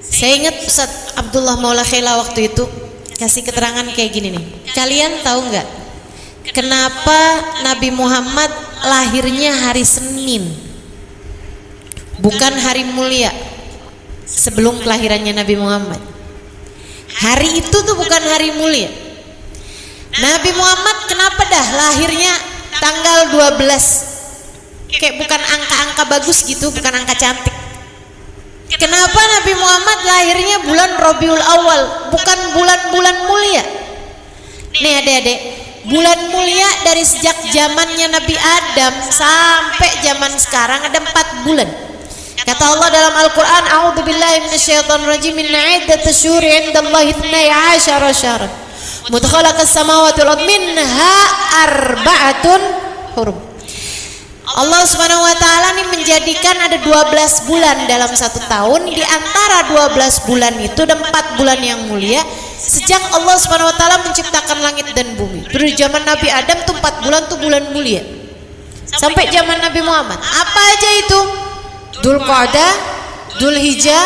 Saya ingat Ustadz Abdullah Maula Khela waktu itu kasih keterangan kayak gini nih. Kalian tahu nggak kenapa Nabi Muhammad lahirnya hari Senin, bukan hari mulia sebelum kelahirannya Nabi Muhammad? Hari itu tuh bukan hari mulia. Nabi Muhammad kenapa dah lahirnya tanggal 12? Kayak bukan angka-angka bagus gitu, bukan angka cantik. Kenapa Nabi Muhammad lahirnya bulan Rabiul Awal, bukan bulan-bulan mulia? Nih adik-adik, bulan mulia dari sejak zamannya Nabi Adam sampai zaman sekarang ada 4 bulan. Kata Allah dalam Al-Quran, A'udzubillahi minasyaitonirrajim, inna iddatash syuhuri 'indallahi 12 syahran mudkhalaqas samawati wal ardi minha arba'atun hurum. Allah Subhanahu wa taala nih menjadikan ada 12 bulan dalam satu tahun. Di antara 12 bulan itu ada 4 bulan yang mulia sejak Allah Subhanahu wa taala menciptakan langit dan bumi. Dari zaman Nabi Adam tuh 4 bulan tuh bulan mulia. Sampai zaman Nabi Muhammad. Apa aja itu? Dzulqa'dah, Dzulhijjah,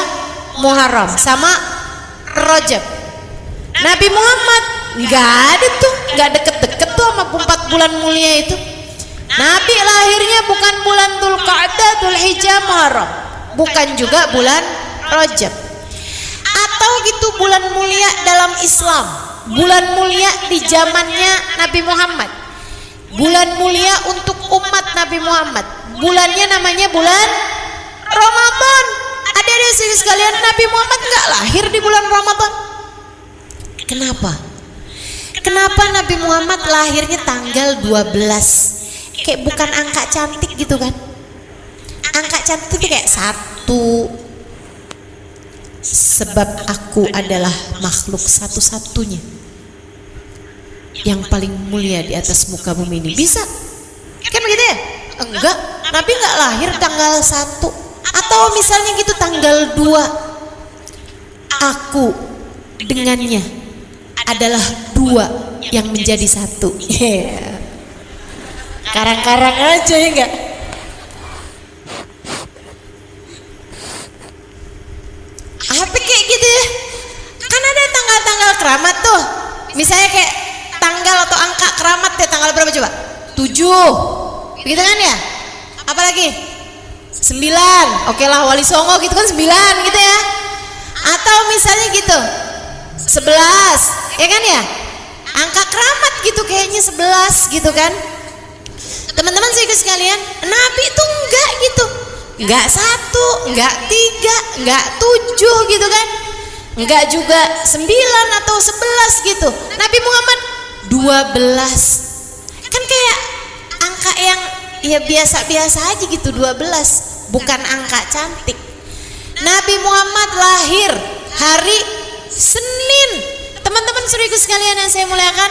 Muharram sama Rajab. Nabi Muhammad enggak ada tuh, enggak deket-deket tuh sama 4 bulan mulia itu. Nabi lahirnya bukan bulan Dzulqa'dah, Dzulhijjah, Muharram, bukan juga bulan Rajab. Atau gitu bulan mulia dalam Islam, bulan mulia di zamannya Nabi Muhammad, bulan mulia untuk umat Nabi Muhammad. Bulannya namanya bulan Ramadan. Adik-adik sekalian, Nabi Muhammad enggak lahir di bulan Ramadan. Kenapa? Kenapa Nabi Muhammad lahirnya tanggal 12? Kayak bukan angka cantik gitu kan? Angka cantik itu kayak 1. Sebab aku adalah makhluk satu-satunya yang paling mulia di atas muka bumi ini. Bisa? Kan begitu ya? Enggak, Nabi enggak lahir tanggal 1. Atau misalnya gitu tanggal 2. Aku dengannya adalah 2 yang menjadi 1. Yeah. Karang-karang aja ya enggak? Apa kayak gitu ya? Kan ada tanggal-tanggal keramat tuh. Misalnya kayak tanggal atau angka keramat ya, tanggal berapa coba? 7. Begitu kan ya? Apalagi? 9. Oke lah, Wali Songo gitu kan 9 gitu ya. Atau misalnya gitu 11, ya kan ya? Angka keramat gitu kayaknya 11 gitu kan? Teman-teman sekalian, Nabi itu enggak gitu, enggak 1, enggak 3, enggak 7 gitu kan, enggak juga 9 atau 11 gitu. Nabi Muhammad 12. Kan kayak angka yang ya biasa-biasa aja gitu, 12, bukan angka cantik. Nabi Muhammad lahir hari Senin. Teman-teman saudaraku sekalian yang saya muliakan,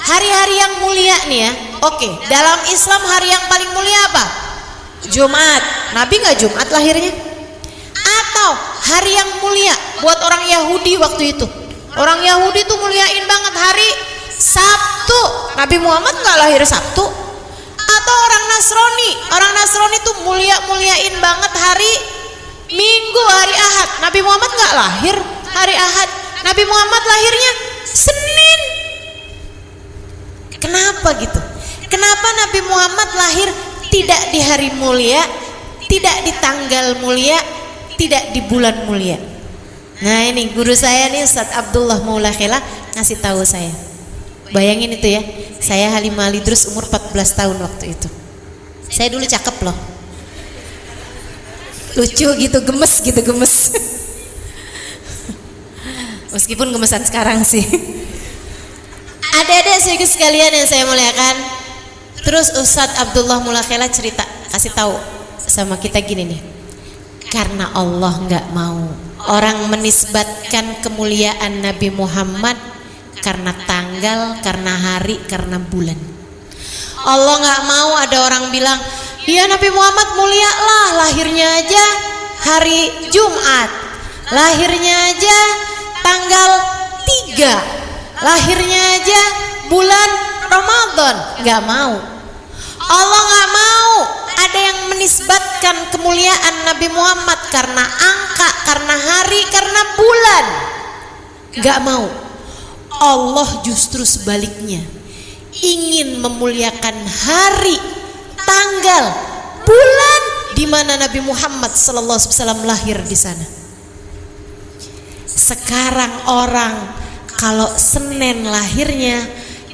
hari-hari yang mulia nih ya. Oke, dalam Islam hari yang paling mulia apa? Jumat. Nabi nggak Jumat lahirnya? Atau hari yang mulia buat orang Yahudi waktu itu? Orang Yahudi tuh muliain banget hari Sabtu. Nabi Muhammad nggak lahir Sabtu. Atau orang Nasrani? Orang Nasrani tuh muliain banget hari Minggu, hari Ahad. Nabi Muhammad nggak lahir hari Ahad. Nabi Muhammad lahirnya Senin. Kenapa gitu? Kenapa Nabi Muhammad lahir tidak di hari mulia, tidak di tanggal mulia, tidak di bulan mulia? Nah ini guru saya nih, Ustadz Abdullah Maula Khela ngasih tahu saya. Bayangin itu ya, saya Halimah Lidrus umur 14 tahun waktu itu. Saya dulu cakep loh, lucu gitu, gemes. Meskipun gemesan sekarang sih. Adik-adik sekalian yang saya muliakan, terus Ustadz Abdullah Maula Khela cerita, kasih tahu sama kita gini nih. Karena Allah nggak mau orang menisbatkan kemuliaan Nabi Muhammad karena tanggal, karena hari, karena bulan. Allah nggak mau ada orang bilang, ya Nabi Muhammad mulia lah, lahirnya aja hari Jumat, lahirnya aja tanggal 3, lahirnya aja bulan Ramadan. Nggak mau. Allah nggak mau ada yang menisbatkan kemuliaan Nabi Muhammad karena angka, karena hari, karena Gak mau. Allah justru sebaliknya ingin memuliakan hari, tanggal, bulan di mana Nabi Muhammad SAW lahir di sana. Sekarang orang kalau Senin lahirnya,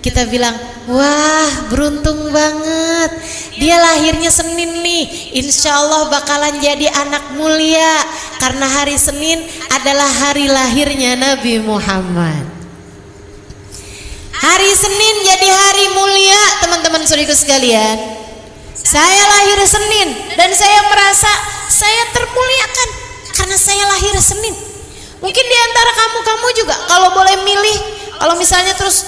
kita bilang, wah beruntung banget, dia lahirnya Senin nih, insya Allah bakalan jadi anak mulia, karena hari Senin adalah hari lahirnya Nabi Muhammad. Hari Senin jadi hari mulia, teman-teman saudaraku sekalian. Saya lahir Senin dan saya merasa saya termuliakan karena saya lahir Senin. Mungkin di antara kamu juga kalau boleh milih, kalau misalnya terus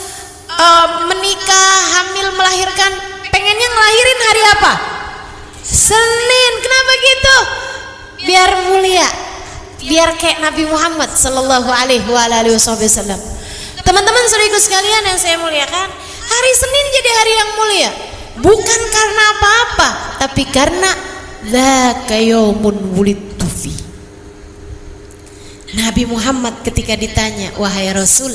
menikah, hamil, melahirkan, pengennya ngelahirin hari apa? Senin. Kenapa gitu? Biar mulia, biar kayak Nabi Muhammad sallallahu alaihi wasallam. Teman-teman saudaraku sekalian yang saya muliakan, hari Senin jadi hari yang mulia, bukan karena apa-apa, tapi karena dzaka yaumun wulidtu fi. Nabi Muhammad ketika ditanya, wahai Rasul,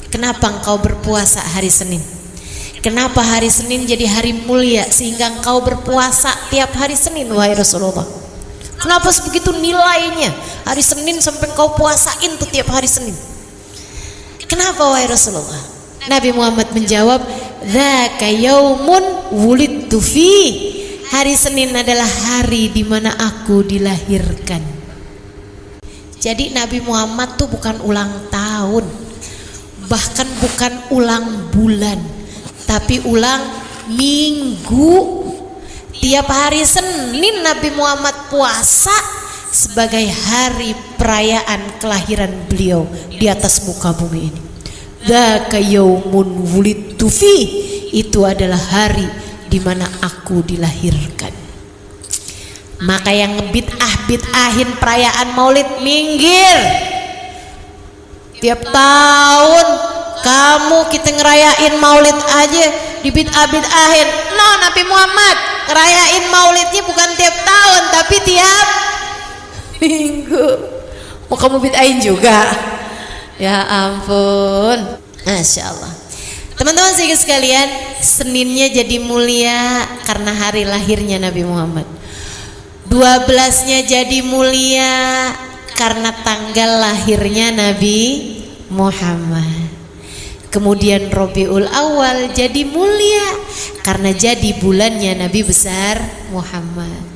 kenapa engkau berpuasa hari Senin? Kenapa hari Senin jadi hari mulia sehingga engkau berpuasa tiap hari Senin, wahai Rasulullah? Kenapa sebegitu nilainya hari Senin sampai engkau puasain tuh tiap hari Senin? Kenapa, wahai Rasulullah? Nabi Muhammad menjawab, dzaka yaumun wulidtu fi. Hari Senin adalah hari di mana aku dilahirkan. Jadi Nabi Muhammad tuh bukan ulang tahun, bahkan bukan ulang bulan, tapi ulang minggu. Tiap hari Senin Nabi Muhammad puasa sebagai hari perayaan kelahiran beliau di atas muka bumi ini. Dzaka yaumun wulidtu fi, itu adalah hari di mana aku dilahirkan. Maka yang ngebid'ah-bid'ahin perayaan Maulid, minggir. Tiap tahun kamu kita ngerayain Maulid aja dibid'ah-bid'ahin. No, Nabi Muhammad ngerayain Maulidnya bukan tiap tahun tapi tiap minggu. Mau kamu bid'ahin juga? Ya ampun, Masya Allah. Teman-teman sekalian, Seninnya jadi mulia karena hari lahirnya Nabi Muhammad. 12-nya jadi mulia karena tanggal lahirnya Nabi Muhammad. Kemudian Rabiul Awal jadi mulia karena jadi bulannya Nabi besar Muhammad.